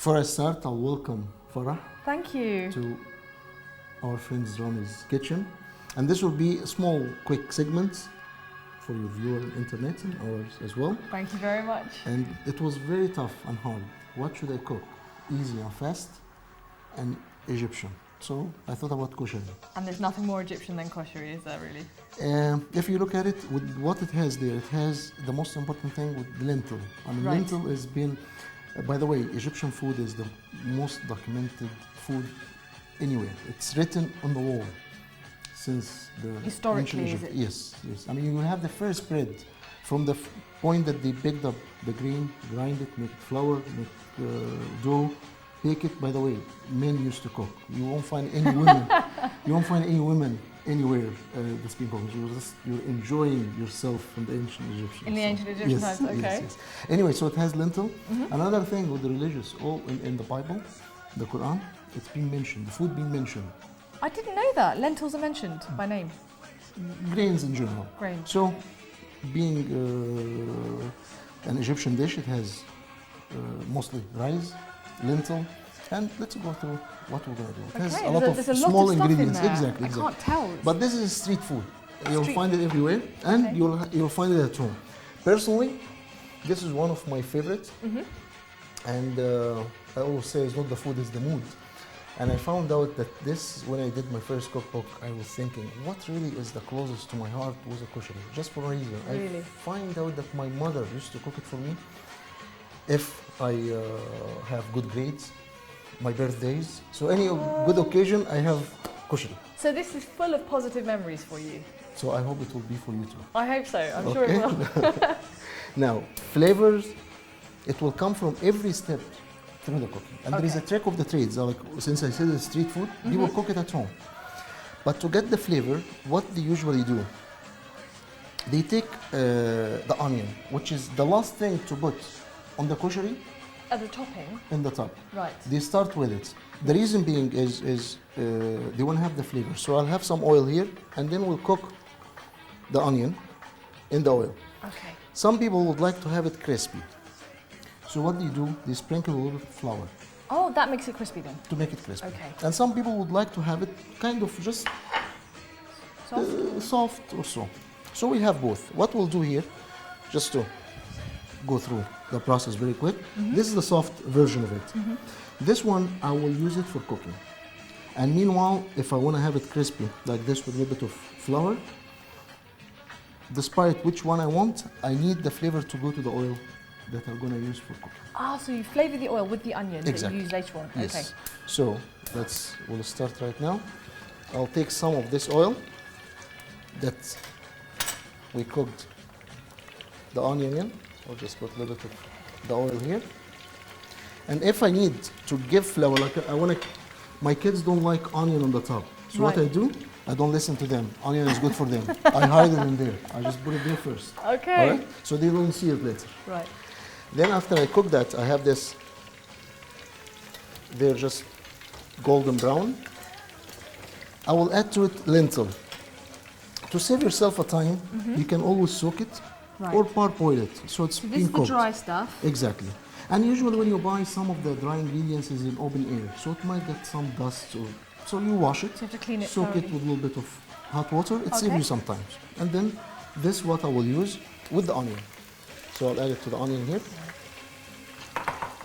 Before I start, I'll welcome Farah Thank you. to our friend's Rami's kitchen. And this will be a small, quick segments for your viewer on internet and ours as well. Thank you very much. And it was very tough and hard. What should I cook? Easy and fast and Egyptian. So I thought about kosher. And there's nothing more Egyptian than kosher, is there really? If you look at it, with what it has there, it has the most important thing with lentil. And Right. lentil has been, by the way, Egyptian food is the most documented food anywhere. It's written on the wall since the Historically, ancient is Egypt. it? Yes, yes. I mean, you will have the first bread from the point that they picked up the grain, grind it, make it flour, make dough, bake it. By the way, men used to cook. You won't find any women. You won't find any women anywhere that's being cooked. You're enjoying yourself from the ancient Egyptians. In the ancient Egyptian times, okay. Yes, yes. Anyway, so it has lentil. Another thing with the religious, all in the Bible, the Quran, it's been mentioned. The food being mentioned. I didn't know that. Lentils are mentioned by name. Grains in general. Grains. So, being an Egyptian dish, it has mostly rice, lentil, and let's go through what we're gonna do. It has a lot of there's a small lot of stuff ingredients. in there. Exactly, I exactly. can't tell. But this is street food. You'll Street find it everywhere, and Okay. you'll find it at home. Personally, this is one of my favorites, and I always say it's not the food, it's the mood. And I found out that this, when I did my first cookbook, I was thinking, what really is the closest to my heart was a kosher? Just for a reason. Really? I find out that my mother used to cook it for me. If I have good grades, my birthdays, so any good occasion, I have kosher. So this is full of positive memories for you. So I hope it will be for you too. I hope so. I'm sure it will. Now, flavors, it will come from every step through the cooking. And there is a Okay. trick of the trades. Like, since I said it's street food, people cook it at home. But to get the flavor, what they usually do, they take the onion, which is the last thing to put on the koshery As a topping. in the top. Right. They start with it. The reason being is they want to have the flavor. So I'll have some oil here, and then we'll cook the onion in the oil. Okay. Some people would like to have it crispy. So what they do, they sprinkle a little bit of flour Oh, that makes it crispy then. to make it crispy. Okay. And some people would like to have it kind of just Soft. soft or so. So we have both. What we'll do here, just to go through the process very quick, this is the soft version of it. This one, I will use it for cooking. And meanwhile, if I want to have it crispy, like this with a little bit of flour, despite which one I want, I need the flavor to go to the oil that I'm going to use for cooking. Ah, so you flavour the oil with the onions that Exactly. you use later on. Yes. Okay. So we'll start right now. I'll take some of this oil that we cooked the onion in. I'll just put a little bit of the oil here. And if I need to give flavor, like my kids don't like onion on the top. So what I Right. do, I don't listen to them. Onion is good for them. I hide it in there. I just put it there first. Okay. All right? So they don't see it later. Right. Then after I cook that, I have this, they're just golden brown. I will add to it lentil. To save yourself a time, you can always soak it Right. or parboil it. So it's This been is the cooked. dry stuff. Exactly. And usually when you buy some of the dry ingredients is in open air, so it might get some dust. So you wash it, So you have to clean it soak it thoroughly. with a little bit of hot water. It saves Okay. you some time. And then this what I will use with the onion. So I'll add it to the onion here.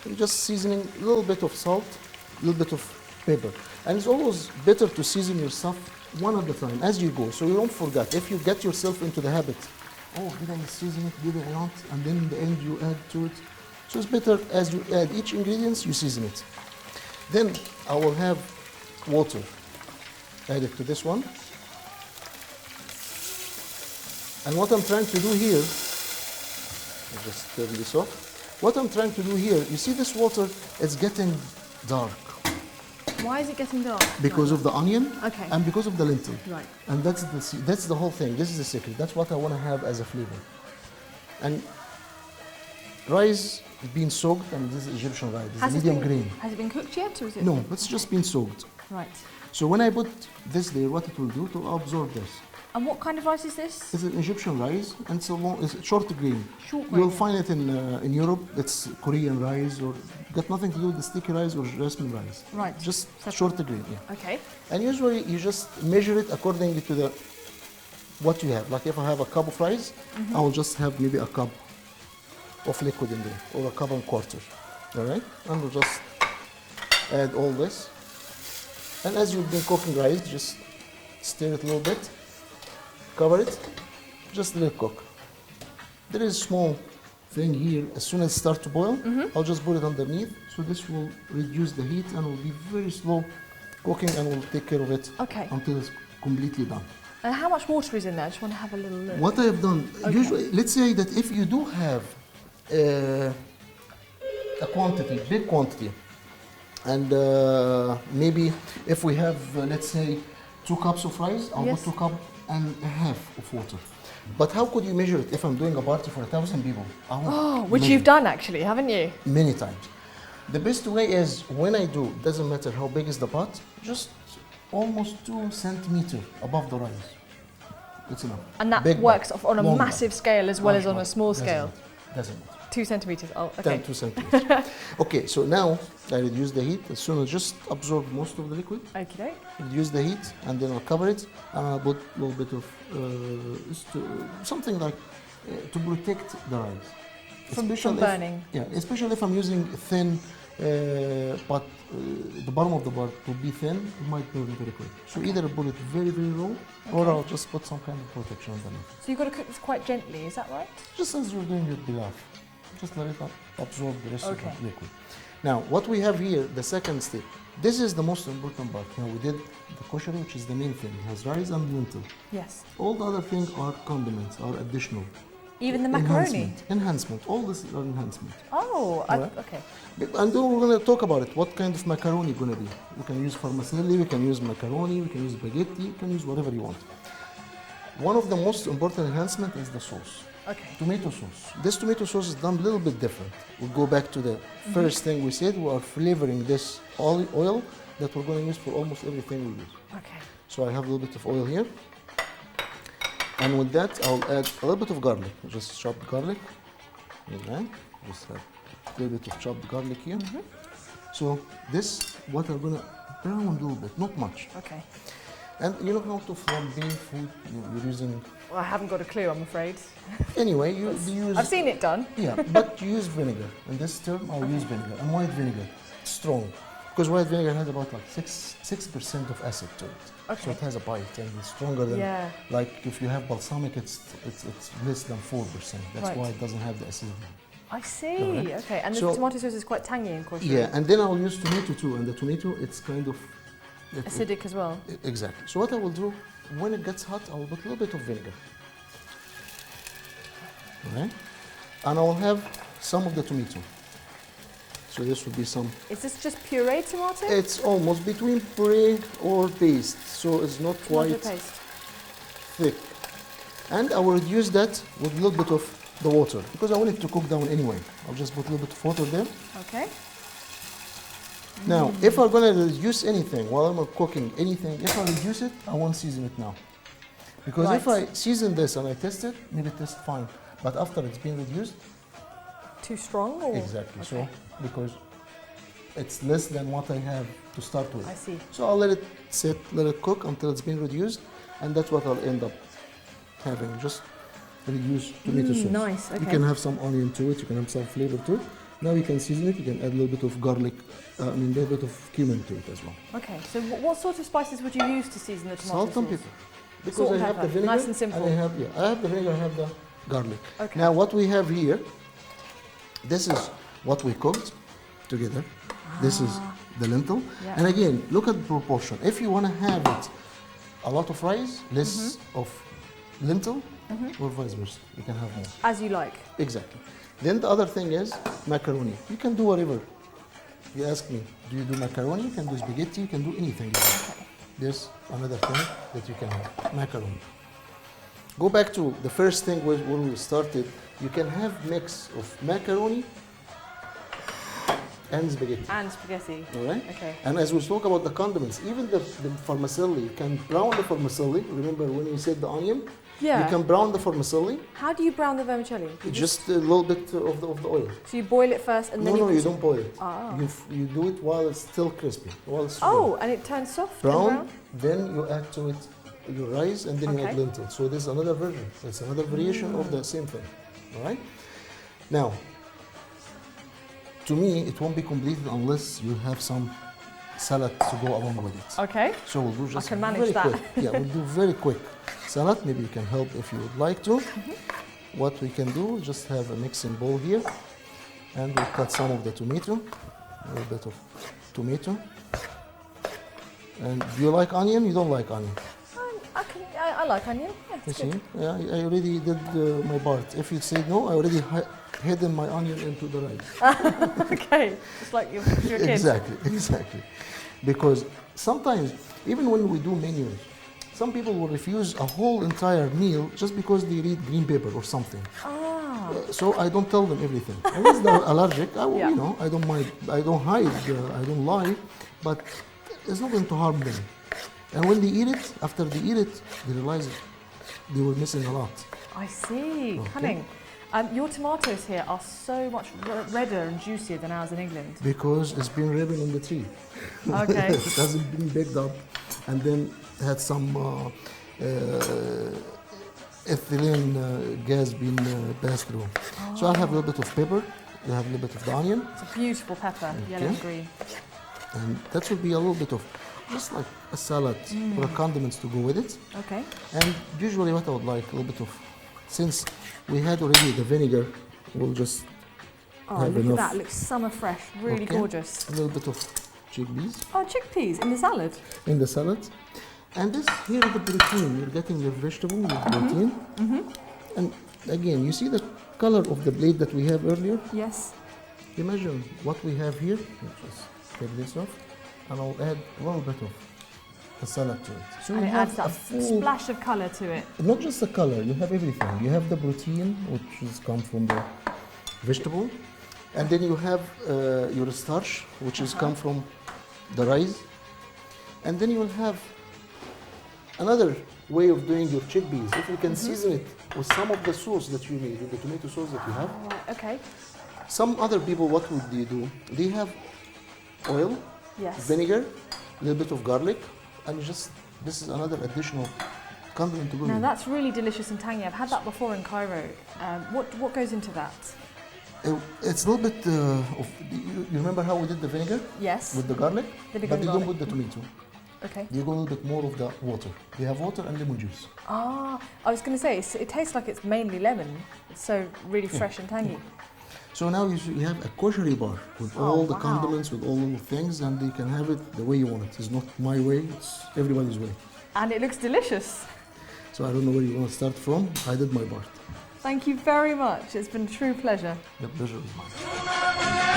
And just seasoning a little bit of salt, a little bit of pepper. And it's always better to season your stuff one at a time as you go, so you don't forget. If you get yourself into the habit, oh, did I season it, did I not? And then in the end you add to it. So it's better as you add each ingredient, you season it. Then I will have water added to this one. And what I'm trying to do here, I'll just turn this off. What I'm trying to do here, you see this water, it's getting dark Why is it getting dark? because of the onion Okay. and because of the lentil. Right. And that's the whole thing. This is the secret. That's what I want to have as a flavor. And rice being soaked, and this is Egyptian rice. This is medium grain. Has it been cooked yet, or is it? No, it's just been soaked. Right. So when I put this there, what it will do to absorb this. And what kind of rice is this? It's an Egyptian rice, and it's short grain. Short You'll grain. find it in Europe. It's Korean rice, or got nothing to do with the sticky rice or jasmine rice. Right. Just Separate. short grain. Yeah. Okay. And usually you just measure it according to the what you have. Like if I have a cup of rice, I will just have maybe a cup of liquid in there, or a cup and quarter. All right, and we'll just add all this. And as you've been cooking rice, just stir it a little bit, cover it, just let it cook. There is a small thing here. As soon as it starts to boil, I'll just put it underneath. So this will reduce the heat and will be very slow cooking, and will take care of it until it's completely done. And how much water is in there? I just want to have a little look. What I have done, usually, let's say that if you do have a quantity, big quantity, and maybe if we have, let's say, 2 cups of rice, I'll put 2 cups and a half of water. But how could you measure it if I'm doing a party for 1,000 people? Which you've done actually, haven't you? Many times. The best way is when I do, doesn't matter how big is the pot, just almost 2 centimeters above the rice. That's enough. And that Big works pot, on a long massive pot. scale as well as on a Much small more. scale. Doesn't matter. 2 centimeters. Oh, 10 okay. 2 centimeters. Okay, so now I reduce the heat. As soon as just absorb most of the liquid, Okay. reduce the heat, and then I'll cover it, and I'll put a little bit of something like to protect the rice. From Especially burning. Yeah, especially if I'm using thin pot, the bottom of the pot will be thin, it might burn very quick. So either put it very, very low, or I'll just put some kind of protection underneath. So you've got to cook this quite gently, is that right? Just as you're doing your pilaf. Just let it absorb the rest of Okay. the liquid. Now, what we have here, the second step, this is the most important part. Now, we did the kosher, which is the main thing. It has rice and lentil. Yes. All the other things are condiments, are additional. Even the macaroni? Enhancement. All this is enhancement. Oh, Right. okay. And then we're going to talk about it. What kind of macaroni going to be? We can use vermicelli, we can use macaroni, we can use spaghetti, you can use whatever you want. One of the most important enhancement is the sauce. Okay. Tomato sauce. This tomato sauce is done a little bit different. We'll go back to the first thing we said. We are flavoring this olive oil that we're going to use for almost everything we use. Okay. So I have a little bit of oil here. And with that, I'll add a little bit of garlic. Just chopped garlic. Okay. Just add a little bit of chopped garlic here. So this, what I'm going to brown a little bit, not much. Okay. And you know how to flambe food? You're using... Well, I haven't got a clue, I'm afraid. Anyway, you use... I've seen it done. Yeah, but you use vinegar. In this term, I'll use vinegar. And white vinegar, strong. Because white vinegar has about like 6% of acid to it. Okay. So it has a bite and it's stronger than, like if you have balsamic, it's less than 4%. That's why it doesn't have the acidity. I see, okay. And the tomato sauce is quite tangy in course. Yeah, and then I'll use tomato too. And the tomato, it's kind of... acidic as well. Exactly. So what I will do, when it gets hot, I will put a little bit of vinegar. All right? And I will have some of the tomato. So this would be some... Is this just pureed tomato? It's almost between puree or paste, so it's not quite thick. And I will reduce that with a little bit of the water, because I want it to cook down anyway. I'll just put a little bit of water there. Okay. Now, if I'm going to reduce anything while I'm cooking anything, if I reduce it, I won't season it now. Because if I season this and I test it, maybe it tastes fine. But after it's been reduced... Too strong? Or? Exactly. Okay. So, because it's less than what I have to start with. I see. So I'll let it sit, let it cook until it's been reduced, and that's what I'll end up having, just reduced tomato sauce. Nice, okay. You can have some onion to it, you can have some flavor to it. Now you can season it, you can add a little bit of garlic, a little bit of cumin to it as well. Okay, so what sort of spices would you use to season the tomato Salt sauce? and pepper. Because Salt I and have pepper. the vinegar. Nice and simple. And I have the vinegar, I have the garlic. Okay. Now what we have here, this is what we cooked together. This is the lentil. Yeah. And again, look at the proportion. If you want to have it a lot of rice, less of lentil, or vice versa, you can have more. As you like. Exactly. Then the other thing is macaroni. You can do whatever. You ask me, do you do macaroni? You can do spaghetti, you can do anything you want. Okay. There's another thing that you can have, macaroni. Go back to the first thing when we started. You can have mix of macaroni and spaghetti. And spaghetti. All right? Okay. And as we talk about the condiments, even the vermicelli, you can brown the vermicelli. Remember when we said the onion? Yeah. You can brown the vermicelli. How do you brown the vermicelli? Just a little bit of the oil. So you boil it first and then No, you don't boil it. Ah. You do it while it's still crispy. While it's Oh, and it turns soft brown, and brown? then you add to it your rice and then you add lentils. So this is another version. It's another variation of the same thing. All right? Now, to me, it won't be completed unless you have some salad to go along with it. Okay. So we'll do just I can manage very that. quick. Yeah, we'll do very quick salad. Maybe you can help if you would like to. What we can do, just have a mixing bowl here, and we'll cut some of the tomato, a little bit of tomato. And do you like onion? You don't like onion? I like onion. Yeah, You it's see? good. Yeah, I already did my part. If you say no, I already hidden my onion into the rice. Okay, it's like your kids. Exactly. Because sometimes, even when we do menus, some people will refuse a whole entire meal just because they read green paper or something. Ah. So I don't tell them everything. Unless they're allergic, Yeah. you know, I don't mind. I don't hide. I don't lie. But it's not going to harm them. And when they eat it, after they eat it, they realize they were missing a lot. I see. Okay. Cunning. Your tomatoes here are so much redder and juicier than ours in England. Because it's been ribbon on the tree. Okay. It hasn't been baked up and then had some ethylene gas being passed through. So I have a little bit of pepper, you have a little bit of the onion, It's a beautiful pepper, yellow and green. and that will be a little bit of just like a salad or condiments to go with it. Okay. And usually what I would like, a little bit of, since we had already the vinegar, we'll just Oh, have look enough. at that. Looks summer fresh. Really Okay. gorgeous. A little bit of chickpeas Oh, chickpeas in the salad. in the salad. And this here is the protein. You're getting your vegetable with protein. And again, you see the color of the blade that we have earlier? Yes. Imagine what we have here. Let's just take this off. And I'll add a little bit of the salad to it. So And you it have adds that a full, splash of colour to it. not just the color, you have everything. You have the protein, which is come from the vegetable. And then you have your starch, which is come from the rice. And then you will have another way of doing your chickpeas. If you can season it with some of the sauce that you need, with the tomato sauce that you have. Right, okay. Some other people, what would they do? They have oil, Yes. vinegar, a little bit of garlic, and just, this is another additional condiment to go Now in. that's really delicious and tangy. I've had that before in Cairo. What goes into that? It's a little bit of, you remember how we did the vinegar Yes. with the garlic? Vinegar But and you don't garlic. put the tomato. Okay. You go a little bit more of the water. You have water and lemon juice. Ah, I was going to say, it tastes like it's mainly lemon. It's so really fresh and tangy. So now you have a kosher bar with all the wow. condiments, with all the things, and you can have it the way you want it. It's not my way, it's everybody's way. And it looks delicious. So I don't know where you want to start from. I did my part. Thank you very much. It's been a true pleasure. The pleasure is mine.